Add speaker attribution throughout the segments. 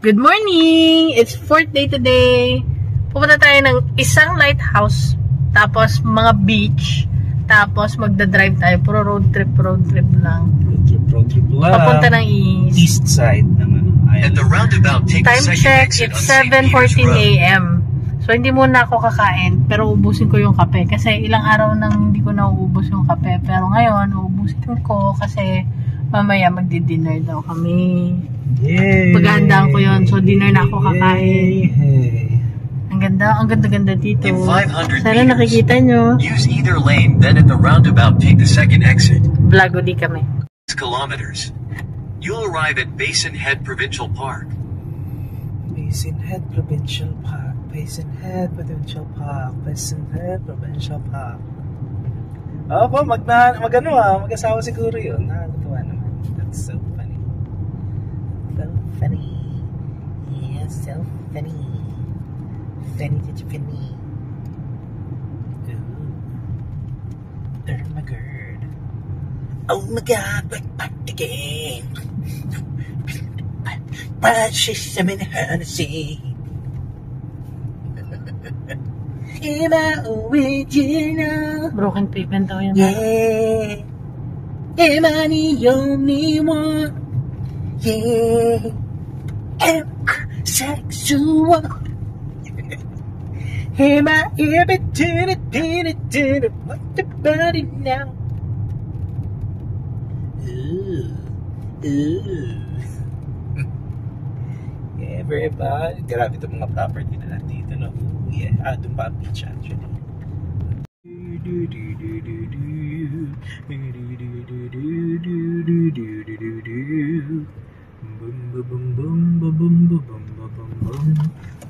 Speaker 1: Good morning! It's 4th day today. Pupunta tayo ng isang lighthouse, tapos mga beach, tapos magdadrive tayo. Puro road trip lang.
Speaker 2: Road trip lang.
Speaker 1: Papunta ng
Speaker 2: east side ng ano.
Speaker 3: At the roundabout, take
Speaker 1: time
Speaker 3: the second
Speaker 1: check,
Speaker 3: exit
Speaker 1: it's
Speaker 3: on St. Peter's
Speaker 1: 7:14
Speaker 3: Road.
Speaker 1: a.m. So, hindi muna ako kakain, pero ubusin ko yung kape. Kasi ilang araw nang hindi ko nauubos yung kape. Pero ngayon, uubusin ko kasi mamaya magdi-dinner daw kami.
Speaker 2: Yay!
Speaker 1: Paghahandaan ko yun. So, dinner na ako kakain.
Speaker 2: Yay!
Speaker 1: Ang ganda dito.
Speaker 3: In 500
Speaker 1: Sana
Speaker 3: meters,
Speaker 1: nakikita nyo.
Speaker 3: use either lane, then at the roundabout, take the second exit.
Speaker 1: Vlog di kami.
Speaker 3: 6 kilometers. You'll arrive at Basin Head Provincial Park.
Speaker 2: Basin Head Provincial Park. Basin Head Provincial Park. Basin Head Provincial Park. Opo, mag-asawa siguro yun. Nakakatawa naman. That's so funny. So funny. Yeah, so funny. Funny to funny. Ooh. They're my gird. Oh my god, we're back again. Precious, I'm in Hennessy. Am I original?
Speaker 1: Broken pavement daw yan.
Speaker 2: Yeah. Am I the only one? Yeah. Am I sexual? Am I ever to what about it now? Ooh. Everybody. Grabe itong mga property na nandito, no? Yeah. Doon pa ang beach actually.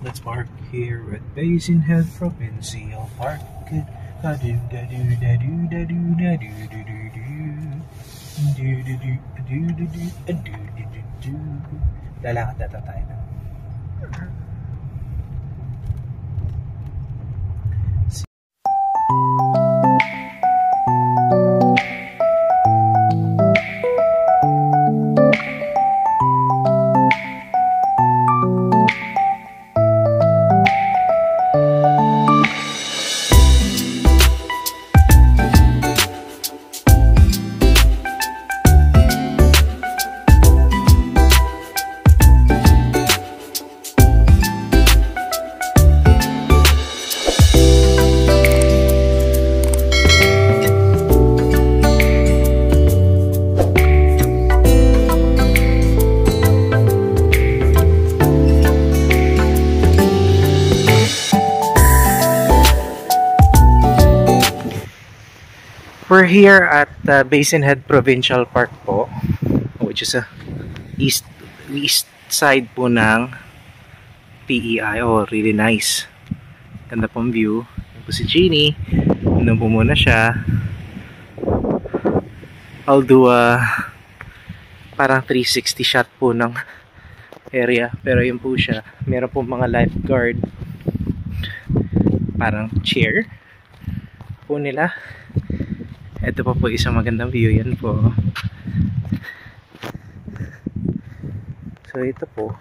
Speaker 2: Let's park here at Basin Head Provincial Park. Lalakad na tayo na. We're here at Basin Head Provincial Park po, which is a east side po ng PEI. Oh, really nice. Ganda pong view. Yan po si Jeannie. Nandun po muna siya. I'll do a parang 360 shot po ng area. Pero yun po siya. Meron po mga lifeguard. Parang chair po nila. Ito pa po isang magandang view, yan po. So ito po,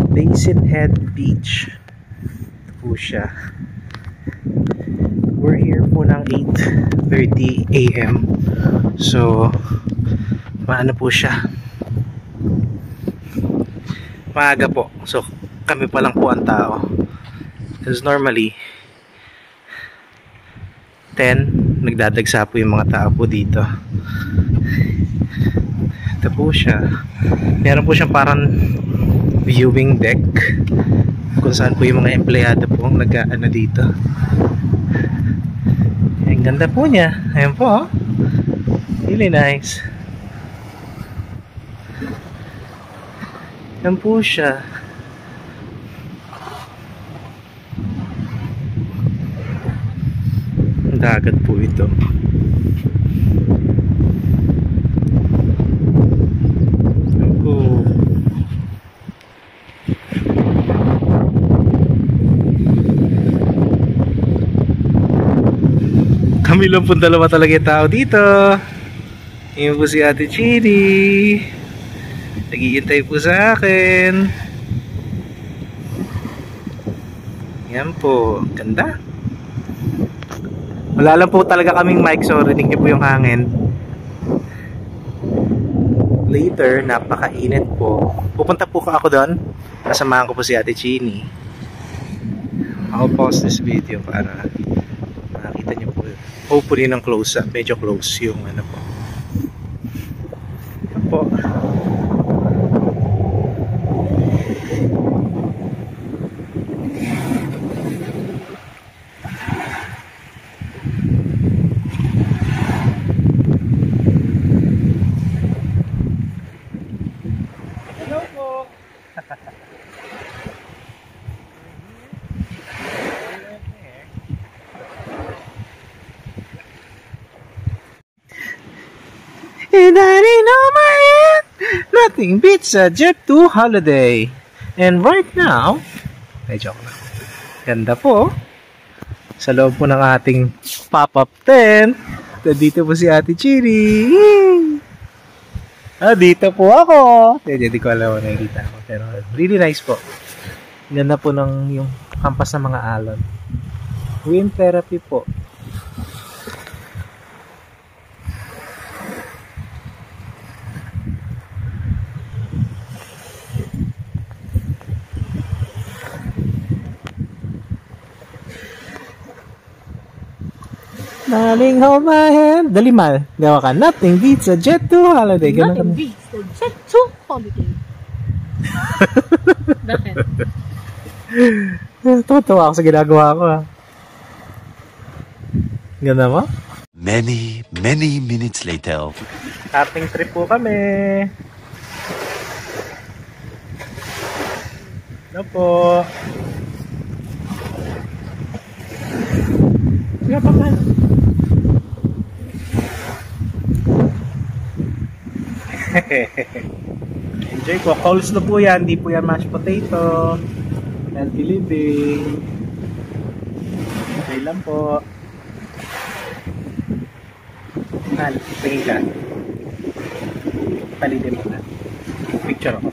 Speaker 2: Basin Head Beach. Ito po siya. We're here po ng 8:30 AM. So maano po siya, maaga po. So kami pa lang po ang tao, because normally 10, nagdadagsa po yung mga tao po dito. Ito po siya. Meron po siyang parang viewing deck kung saan po yung mga empleyado po nag-ano dito. Ang ganda po niya. Ayan po, oh. Really nice. Ayan po siya. Dagat po ito. Oh. Kami lang po dalawa talaga yung tao dito. Yun po si Ate Chidi. Naghihintay po sa akin. Yan po. Ganda. Wala lang po talaga kaming mic, so rinig niyo po yung hangin. Later, napakainit po. Pupunta po ako doon. Kasamahan ko po si Ate Chini. I'll pause this video para makita niyo po. Hopefully ng close up. Medyo close yung ano po. Yan po. And I know my hand, nothing beats a Jet2 holiday. And right now, ay joke lang. Ganda po. Sa loob po ng ating pop-up tent. Dito po si Ate Chiri. Dito po ako. Hindi ko alam na nakikita ko. Pero really nice po. Ganda po ng yung kampas ng mga alon. Wind therapy po. Darling, hold my hand. Dali mal. Gawa ka. Nothing beats a Jet2 holiday.
Speaker 1: Nothing beats a Jet2 holiday. Bakit?
Speaker 2: Tuwa ako sa ginagawa ko. Ganda mo?
Speaker 3: Many minutes later.
Speaker 2: Starting trip po kami. Ano po? Sige pa man. Enjoy ko. Coleslaw po yan. Hindi po yan mashed potato. Healthy living. Okay lang po. Hal, tingin ka. Palidin mo na. Picture ako.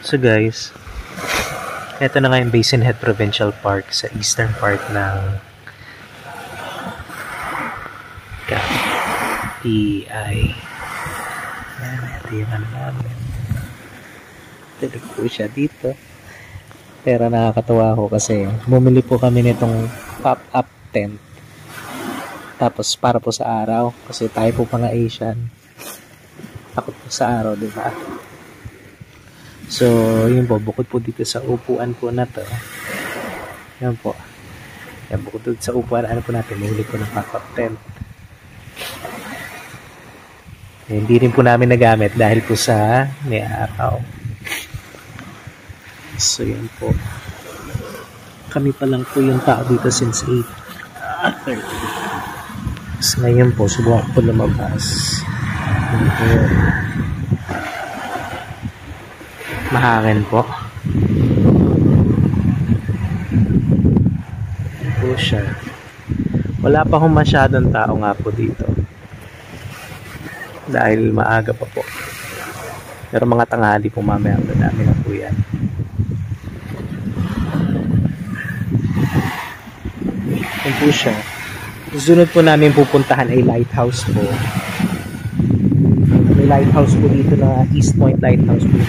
Speaker 2: So guys, ito na nga yung Basin Head Provincial Park sa eastern part ng PI. Yan, ito yung ano namin. Tulig po siya dito. Pero nakakatawa ako kasi bumili po kami nitong pop-up tent. Tapos para po sa araw kasi tayo po mga Asian. Takot po sa araw, di ba? So, yun po, bukod po dito sa upuan po na to. Yan po. Yan, bukod dito sa upuan, ano po natin, mahuli po ng pop-up tent. Hindi rin po namin nagamit dahil po sa may araw. So, yan po. Kami pa lang po yung tao dito since 8:30. So, ngayon po, subukan po lumabas. Yan po. Mahangin po. Yan po siya. Wala pa akong masyadong tao nga po dito. Dahil maaga pa po. Pero mga tanghali po mamaya dami na po yan. Yan po siya. Sunod po namin pupuntahan ay lighthouse po. May lighthouse po dito na East Point Lighthouse po.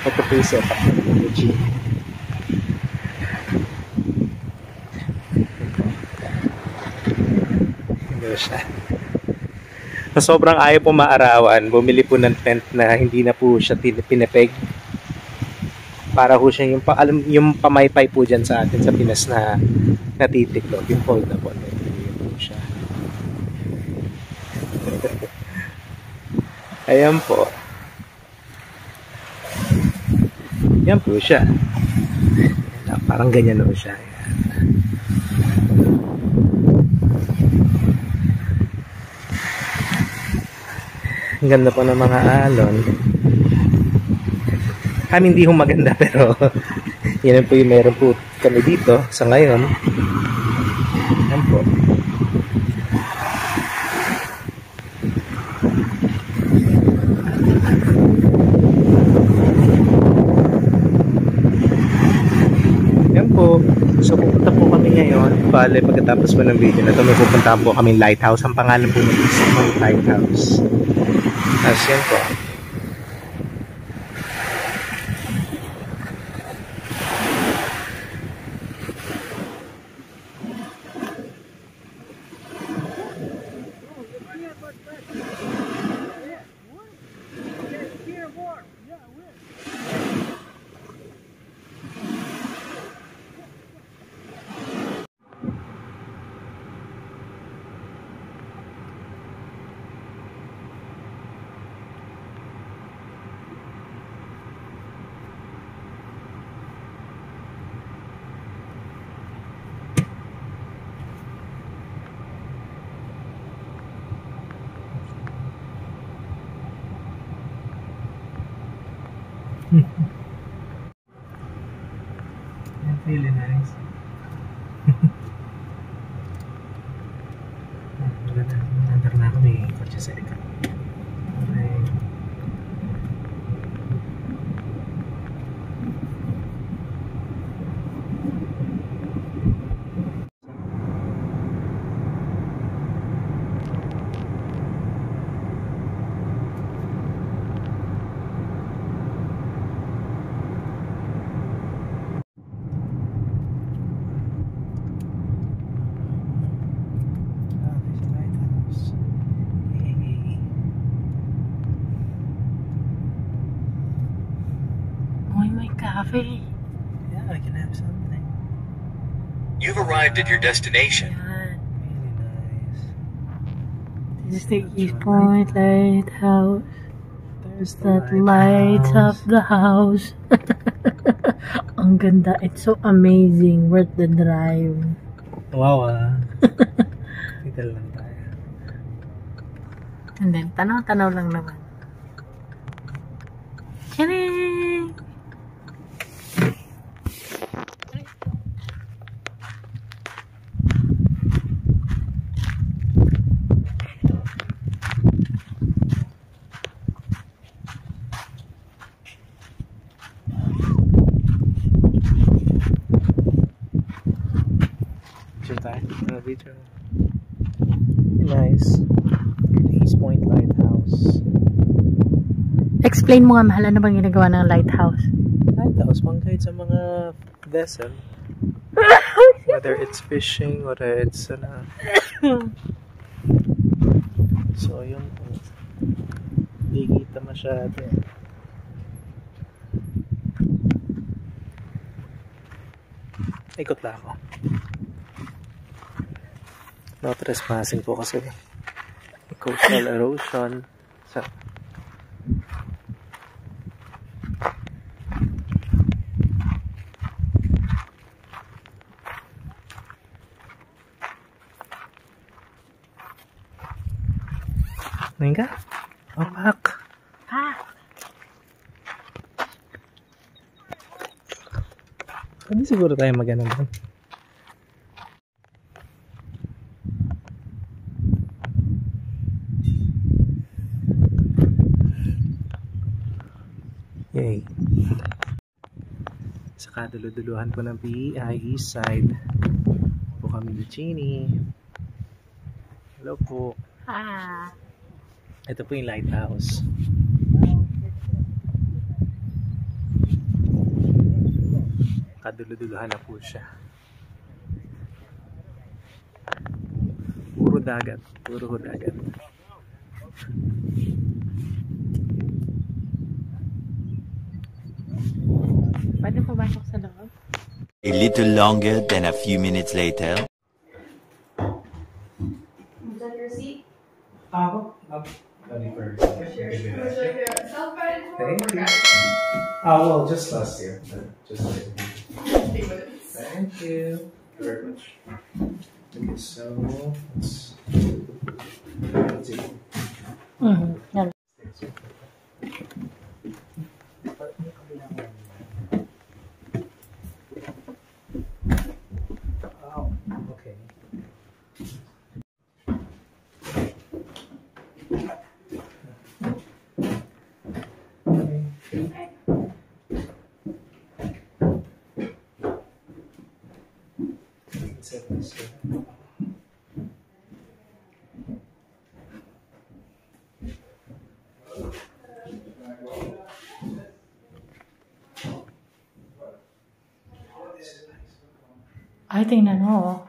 Speaker 2: Ito po yung setup ng energy. Ito siya. Sa sobrang ayaw po maarawan, bumili po ng tent na hindi na po siya pinepeg. Para po siya yung pamaypay po dyan sa atin sa Pinas na natitiklop. Yung fold na po. Yun po siya. Ayan po. Yan po siya. Parang ganyan po siya. Ang ganda po ng mga alon. Hindi ho maganda pero yan po yung meron po kami dito sa ngayon. Yan po. Yan po. So pupunta po kami ngayon. Bale, pagkatapos po ng video na ito, may pupuntahan po kami lighthouse. Ang pangalan po ng lighthouse. As yan po. That's really nice. Nandar na ako, may kotse sa ikan. Okay.
Speaker 1: Cafe.
Speaker 2: Yeah, I can have something.
Speaker 3: You've arrived at your destination.
Speaker 1: Yan.
Speaker 2: Really nice.
Speaker 1: This is the East Point Lighthouse.
Speaker 2: There's
Speaker 1: That lights up the house. Ang ganda. It's so amazing. Worth the drive.
Speaker 2: Wow, dito lang tayo.
Speaker 1: And then, tanaw-tanaw lang naman. Charing!
Speaker 2: Video. Nice. East Point Lighthouse.
Speaker 1: Explain mo nga, mahal, ano bang ginagawa ng lighthouse?
Speaker 2: Lighthouse, pang guide sa mga vessel. Whether it's fishing, whether it's so yun po. Hindi kita masyado. Ikot lang ako. No trespassing po kasi coastal erosion. So, Nengka? Oh, pak. Hindi siguro tayo mag-anong doon. Yay. Sa kaduluduluhan po ng PEI East Side po kami ni Chini. Hello po. Ito po yung lighthouse. Kaduluduluhan na po siya. Puro dagat. Puro dagat.
Speaker 1: Pwede pumasok sa loob?
Speaker 4: A little longer than a few minutes later.
Speaker 5: Is that your seat?
Speaker 2: Thank you. Well, just last year. Just thank you very much. Okay, so let's see.
Speaker 1: Yan. Ay, tingnan mo.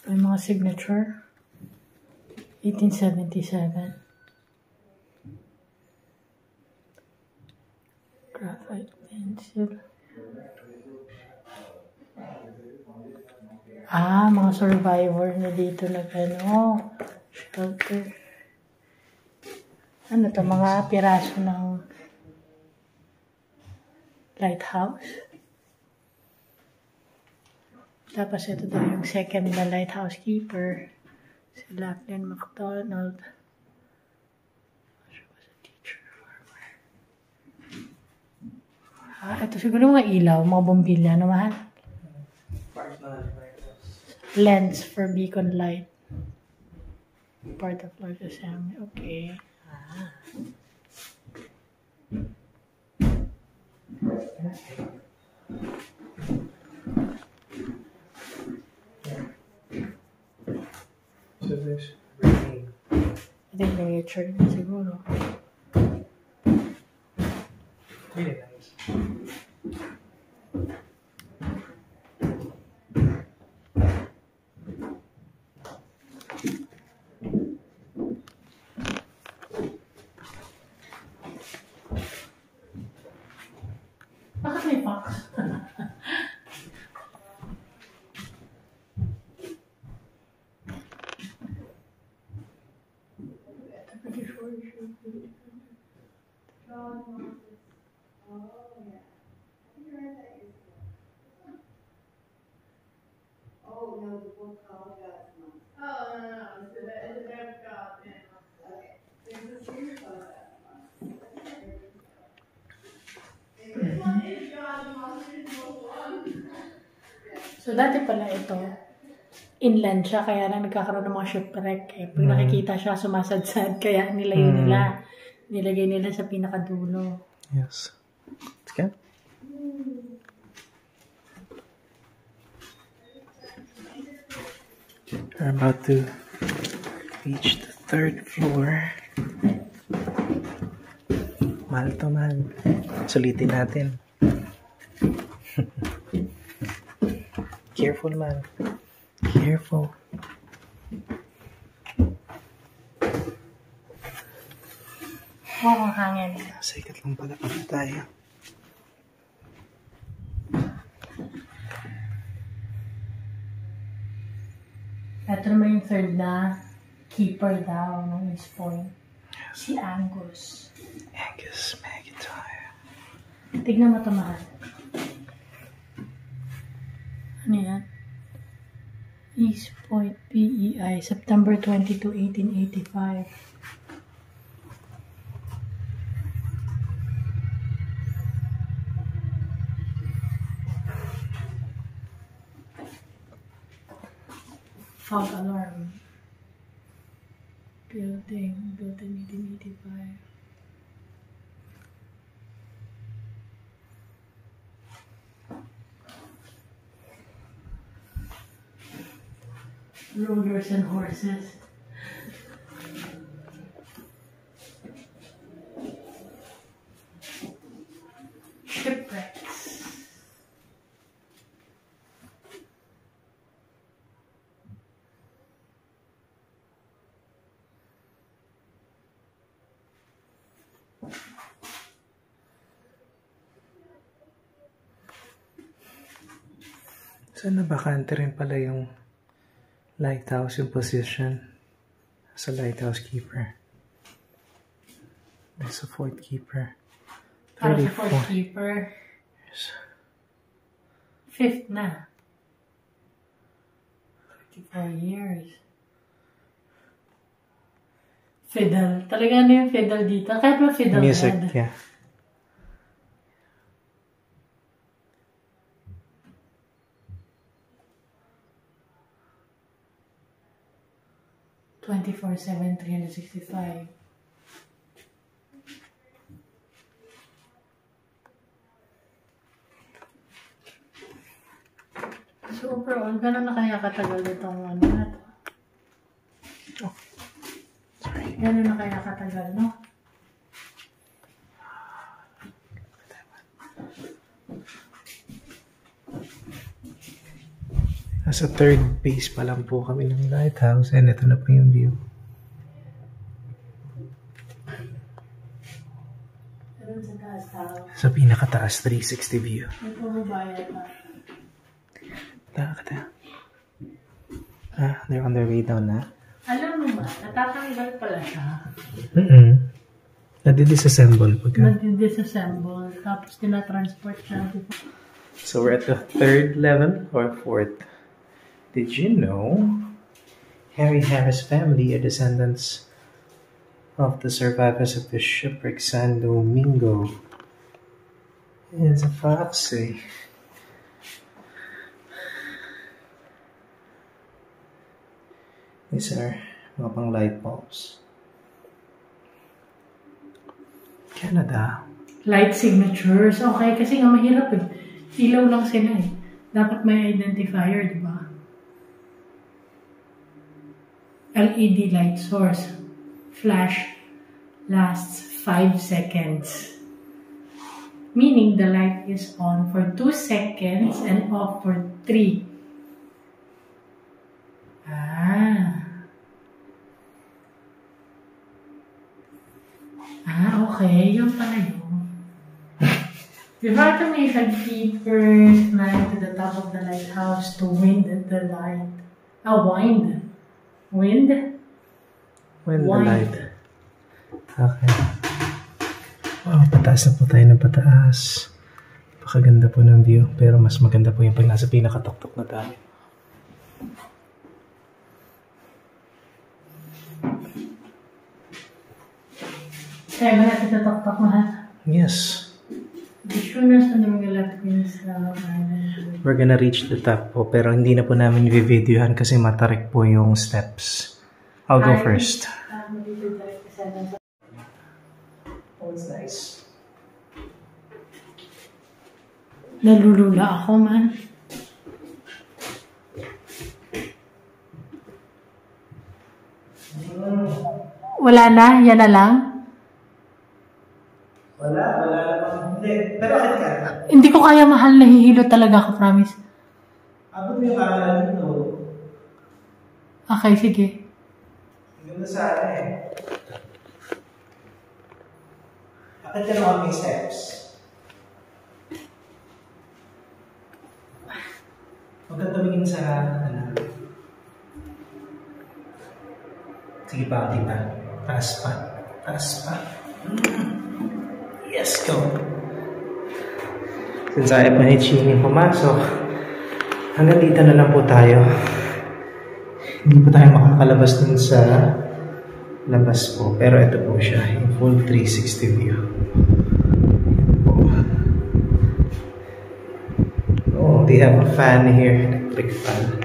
Speaker 1: May mga signature. 1877. Graphite pencil. Mga survivor na dito nag-ano. Shelter. Ano to? Mga piraso ng lighthouse. Tapos ito daw yung second na lighthouse keeper. Si Lachlan MacDonald. She was a teacher. Ito siguro mga ilaw, mga bombilya, no mahal? Lens for beacon light. Part of large assembly. Okay.
Speaker 2: So there's reading.
Speaker 1: I think literature na siguro.
Speaker 2: Really nice.
Speaker 1: Bakit may box?
Speaker 5: Oh, no, the book called God's Mom. Oh, no. It's a better God. Okay. There's a series called God's Mom. This one is God's Monsters Book 1.
Speaker 1: So, dati pala ito, inland siya, kaya na nagkakaroon ng mga shipwreck. Eh. Pag nakikita siya, sumasadsad, kaya nilayo nila. Nilagay nila sa pinakadulo.
Speaker 2: Yes. It's good. We're about to reach the 3rd floor. Mahal to, mahal. Sulitin natin. Careful, man. Careful.
Speaker 1: Ang hangin.
Speaker 2: Sikat lang pala pala tayo.
Speaker 1: Ito naman yung third na keeper daw ng East Point. Si Angus.
Speaker 2: Angus McIntyre.
Speaker 1: Tignan mo ito, mahal. Ano yan? East Point PEI, September 22, 1885. Fog alarm. Building, built in 1885. Rollers and horses. Shipwrecks.
Speaker 2: Sana bakante rin pala yung lighthouse, yung position as a lighthouse keeper. There's a fourth keeper.
Speaker 1: Para sa fourth keeper.
Speaker 2: Yes.
Speaker 1: Fifth na. 34 years. Fiddle. Talaga ano yung fiddle dito? Kahit ba fiddle
Speaker 2: Music,
Speaker 1: head?
Speaker 2: yeah.
Speaker 1: (24/7, 365). Gano'n na kaya katagal itong ano na to? Gano'n na kaya katagal, no?
Speaker 2: Nasa third base pa lang po kami ng lighthouse and ito na po yung view.
Speaker 1: Gano'n sa taas tao.
Speaker 2: Sa pinakataas 360 view.
Speaker 1: May pumabayad na.
Speaker 2: They're on their way down na.
Speaker 1: Alam mo ba, natatanggal pala siya.
Speaker 2: Nadi-disassemble pagka.
Speaker 1: Nadi-disassemble, tapos tinatransport siya.
Speaker 2: So we're at the third level or fourth. Did you know Harry Harris family are descendants of the survivors of the shipwreck San Domingo? It's a foxy. These are mga pang light bulbs. Canada.
Speaker 1: Light signatures. Okay, kasi nga mahirap eh. Ilaw lang sila eh. Dapat may identifier, di ba? LED light source. Flash lasts 5 seconds. Meaning the light is on for 2 seconds and off for 3. Okay. Yun pala yun. Diba ito may keepers climb to the top of the lighthouse to wind the light. Wind. Wind?
Speaker 2: Wind the light. Okay. Wow, pataas na po tayo ng pataas. Pakaganda po ng view. Pero mas maganda po yung pag nasa pinakatuktok na tayo.
Speaker 1: Kaya ba natin tataktak mahal?
Speaker 2: Yes.
Speaker 1: The soonest na mga left wings island.
Speaker 2: We're gonna reach the top po. Pero hindi na po namin i-videohan kasi matarik po yung steps. I'll go first. Oh, it's nice.
Speaker 1: Nalulula ako, man. Wala na? Yan na lang?
Speaker 2: Wala naman. Hindi. Pero bakit ka?
Speaker 1: Hindi ko kaya, mahal. Nahihilo talaga ako, promise.
Speaker 2: Abot mo yung camera dito.
Speaker 1: Okay, sige.
Speaker 2: Ganda sana eh. Akit ka naman may steps. Huwag ka tumingin sa ano. Sige pa, kita. Taas pa. Taas pa. Yes, go. Since ayaw pa ni Chini pumasok, hanggang dito na lang po tayo. Hindi po tayo makakalabas dun sa labas po. Pero ito po siya, yung full 360 view. Oh, they have a fan here, electric fan.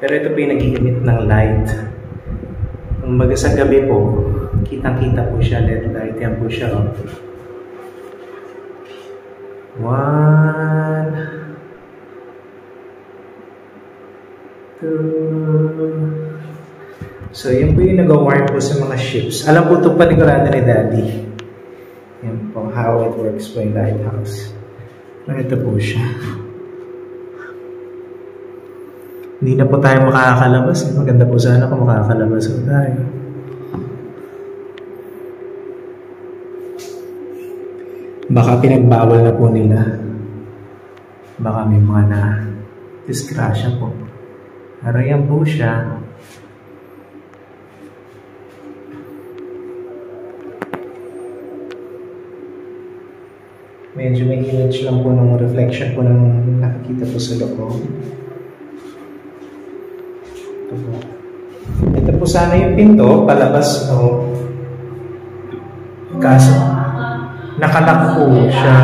Speaker 2: Pero ito po yung nag-i-emit ng light. Kumbaga sa gabi po, kitang-kita po siya, LED light. Yan po siya. 1, 2. So, yun po yung nag-warn po sa mga ships. Alam po itong panigurado ni Daddy. Yan po, how it works po yung lighthouse. Ito po siya. Hindi na po tayo makakalabas. Maganda po sana kung makakalabas po tayo. Baka pinagbawal na po nila. Baka may mga na-disgrasya po. Pero yan po siya. Medyo may image lang po ng reflection po ng nakikita po sa loob. Ito po. Ito po sana yung pinto, palabas po. Kaso, nakalock po siya.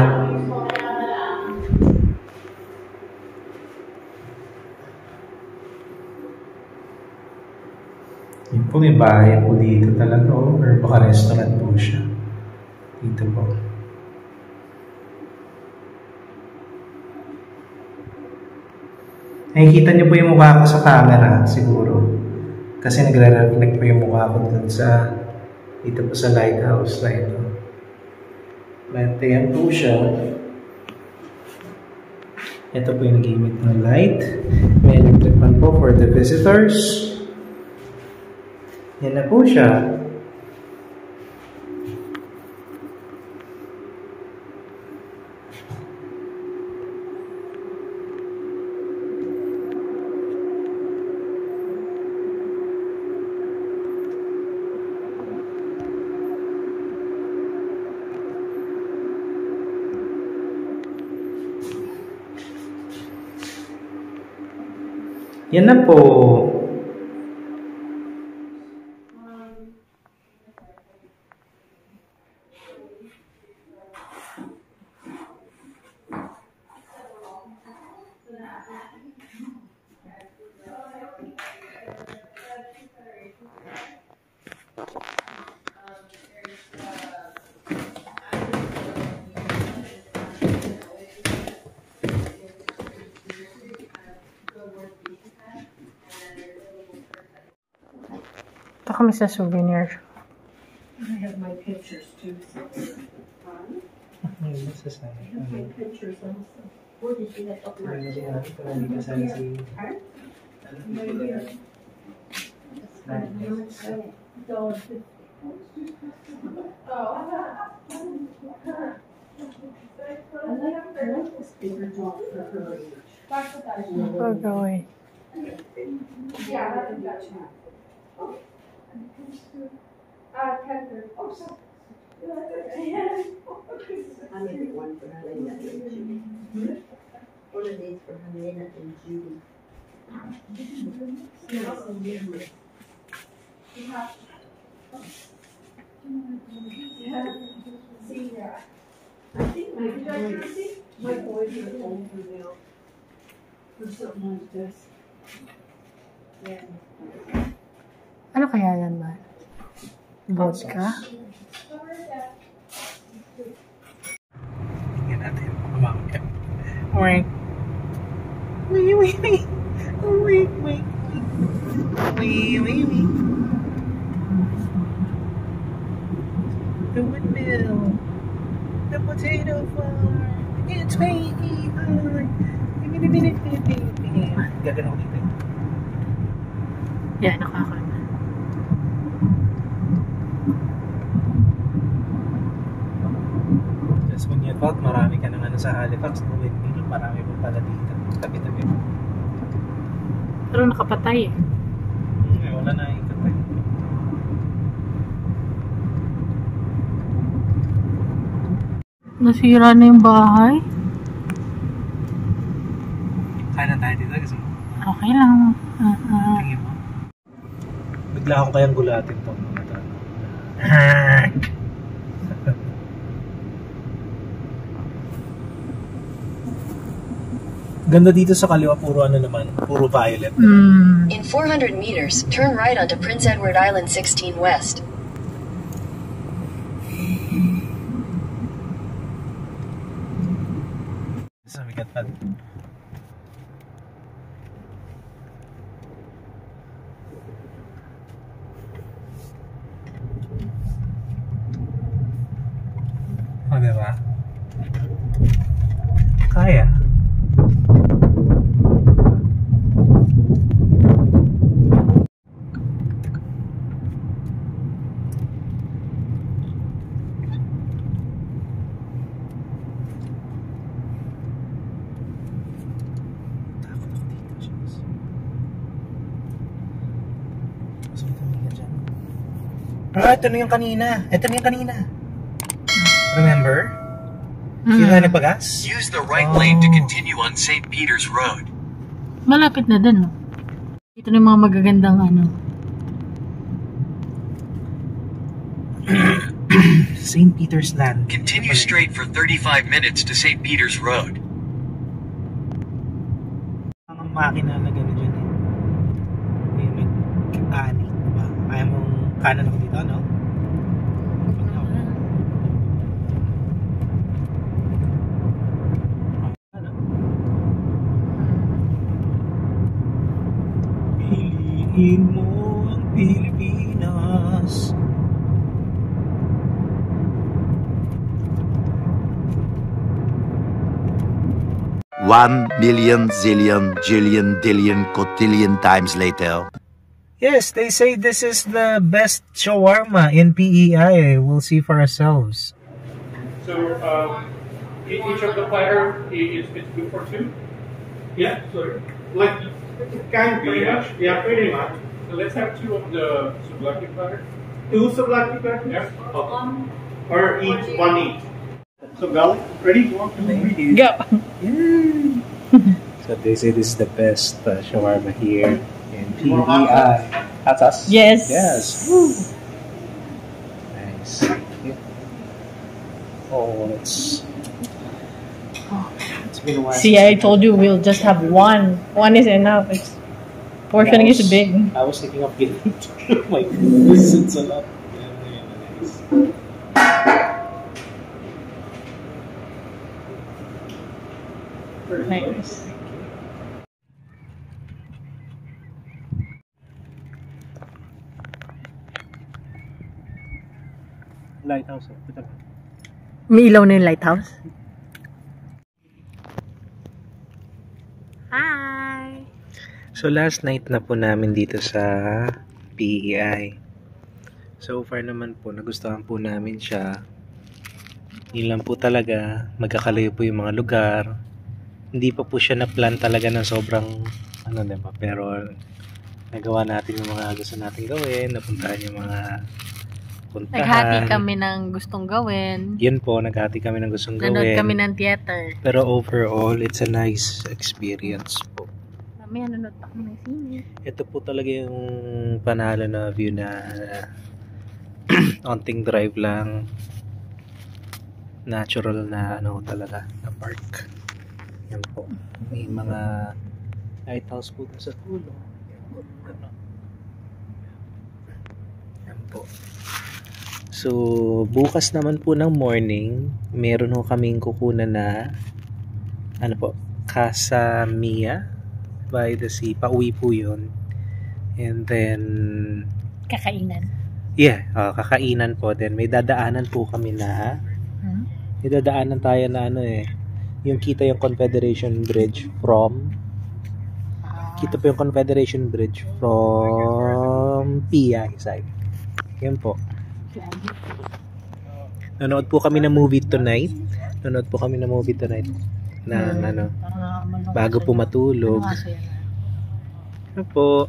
Speaker 2: Yun po, may bahay po dito talaga, or baka restaurant po siya. Dito po. Nakikita niyo po yung mukha ko sa camera, siguro. Kasi nagre-reflect po yung mukha ko dun sa dito po sa lighthouse na ito. But ayan po siya. Ito po yung nag-emit ng light. May electric fan po for the visitors. Yan na po siya. Yan na po.
Speaker 1: Ito kami sa souvenir.
Speaker 5: I have my pictures too.
Speaker 2: Ay, masasay.
Speaker 5: I have my pictures also. Where did you get up my
Speaker 2: Ay, ito na dito sa si...
Speaker 5: I like this bigger dog for her age.
Speaker 1: Pagaway.
Speaker 5: Yeah, I think that's right.
Speaker 6: I made one for Helena and Judy. One of these for Helena and Judy.
Speaker 5: I think my boys are older now. Or something like this. Yeah.
Speaker 1: Ano kaya yan, ba? Vodka?
Speaker 2: Yan natin. Kumamit. Wait. Wait. The windmill. The potato farm. It's me. Gagano ko dito.
Speaker 1: Yan, nakakala.
Speaker 2: Just when you thought marami ka nang sa Halifax, no windmill, marami mo pala dito. Tabi-tabi.
Speaker 1: Pero nakapatay eh.
Speaker 2: Wala na ikot eh.
Speaker 1: Nasira na yung bahay.
Speaker 2: Kaya na tayo dito kasi
Speaker 1: Okay lang.
Speaker 2: tingin mo. Bigla akong kayang gulatin tong mga to. Ganda dito sa kaliwa, puro ano naman, puro violet.
Speaker 7: In 400 meters, turn right onto Prince Edward Island 16 West.
Speaker 2: Sa mikat pa. O, diba? Kaya. Ito na yung kanina. Remember? Yung na nagpagas?
Speaker 3: Use the right lane to continue on St. Peter's Road.
Speaker 1: Malapit na din, no? Ito na yung mga magagandang ano.
Speaker 2: St. Peter's Land.
Speaker 3: Continue straight for 35 minutes to St. Peter's Road.
Speaker 2: Ang makina na gano'n dyan eh. May mag-ani, diba? Kaya mong kanan ako dito, no? Ibigin mo ang Pilipinas.
Speaker 4: One million zillion jillion dillion cotillion times later.
Speaker 2: Yes, they say this is the best shawarma in PEI. We'll see for ourselves.
Speaker 8: So each of the platter is good for two. Yeah. So like
Speaker 5: Can pretty much. Yeah, pretty much.
Speaker 8: so let's have two of the souvlaki platter.
Speaker 5: Two souvlaki platters?
Speaker 8: Yeah.
Speaker 5: Or each, one each. So garlic, ready? 1, 2, 3.
Speaker 1: Go!
Speaker 2: So they say this is the best shawarma here in PEI. Hot sauce?
Speaker 1: Yes.
Speaker 2: Yes. Nice. Yeah. Oh, it's been a while.
Speaker 1: See, I told you we'll just have one. One is enough. It's portioning is big.
Speaker 2: I was thinking of getting two. My goodness, it's a lot. Yeah, nice.
Speaker 1: Nice.
Speaker 2: Lighthouse.
Speaker 1: May ilaw na yung lighthouse? Hi!
Speaker 2: So last night na po namin dito sa PEI. So far naman po, nagustuhan po namin siya. Yun lang po talaga, magkakalayo po yung mga lugar. Hindi pa po siya na-plan talaga ng sobrang diba? Pero nagawa natin yung mga gusto natin gawin, napuntahan yung mga puntahan.
Speaker 1: Naghati kami ng gustong gawin.
Speaker 2: Yun po, naghati kami ng gustong gawin.
Speaker 1: Nanood kami ng theater.
Speaker 2: Pero overall, it's a nice experience po.
Speaker 1: Mamaya nanood pa kami ng sine.
Speaker 2: Ito po talaga yung panalo na view na onting drive lang. Natural na talaga na park. Yan po. May mga lighthouse po sa tulo. Yan po. So, bukas naman po ng morning, meron ho kaming kukunan na Casa Mia by the sea. Pauwi po yun. And then
Speaker 1: Kakainan.
Speaker 2: yeah, kakainan po. Then may dadaanan po kami na may dadaanan tayo na yung kita yung Confederation Bridge from PEI side. Yan po. Nanood po kami ng movie tonight. Na bago po matulog. Ano po?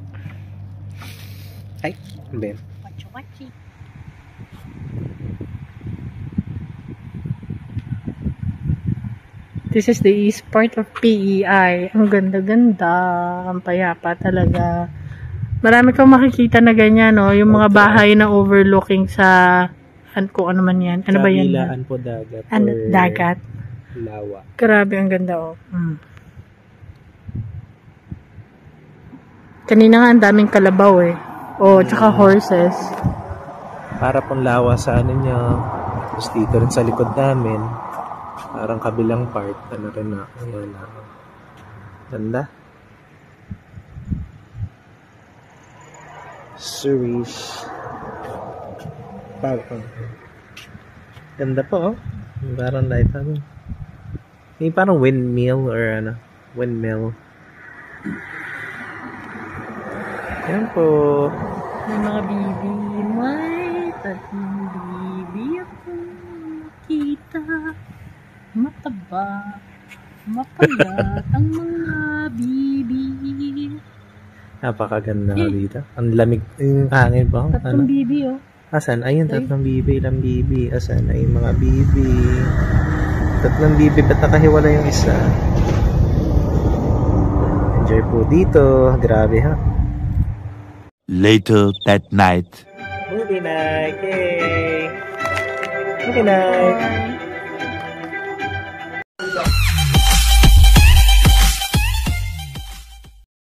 Speaker 2: Ay, Ben.
Speaker 1: This is the east part of PEI. Ang ganda-ganda. Ang payapa talaga. Marami kang makikita na ganyan, no? Yung mga bahay na overlooking sa kung ano man yan. Ano ba yan?
Speaker 2: Kabilaan po dagat.
Speaker 1: Dagat.
Speaker 2: Lawa.
Speaker 1: Grabe, ang ganda, oh. Kanina nga, ang daming kalabaw, eh. Oh, tsaka horses.
Speaker 2: Para pong lawa sa niya. Tapos dito rin sa likod namin. Parang kabilang part. Rin na. Ayan na. Ganda. Series. Ganda po, oh. Parang light may parang windmill or windmill. Yan po.
Speaker 1: May mga bibi. May tatlong bibi ako nakita. Mataba. Mapalat ang mga bibi.
Speaker 2: Napakaganda dito. Ang lamig. Yung hangin po.
Speaker 1: Tatlong bibi, oh.
Speaker 2: Asan? Ayun, tatlong bibi. Ilang bibi. Asan? Ay, mga bibi. Tatlong bibi. Ba't nakahiwala yung isa? Enjoy po dito. Grabe, ha?
Speaker 4: Later that night.
Speaker 2: Movie night. Yay! Movie night.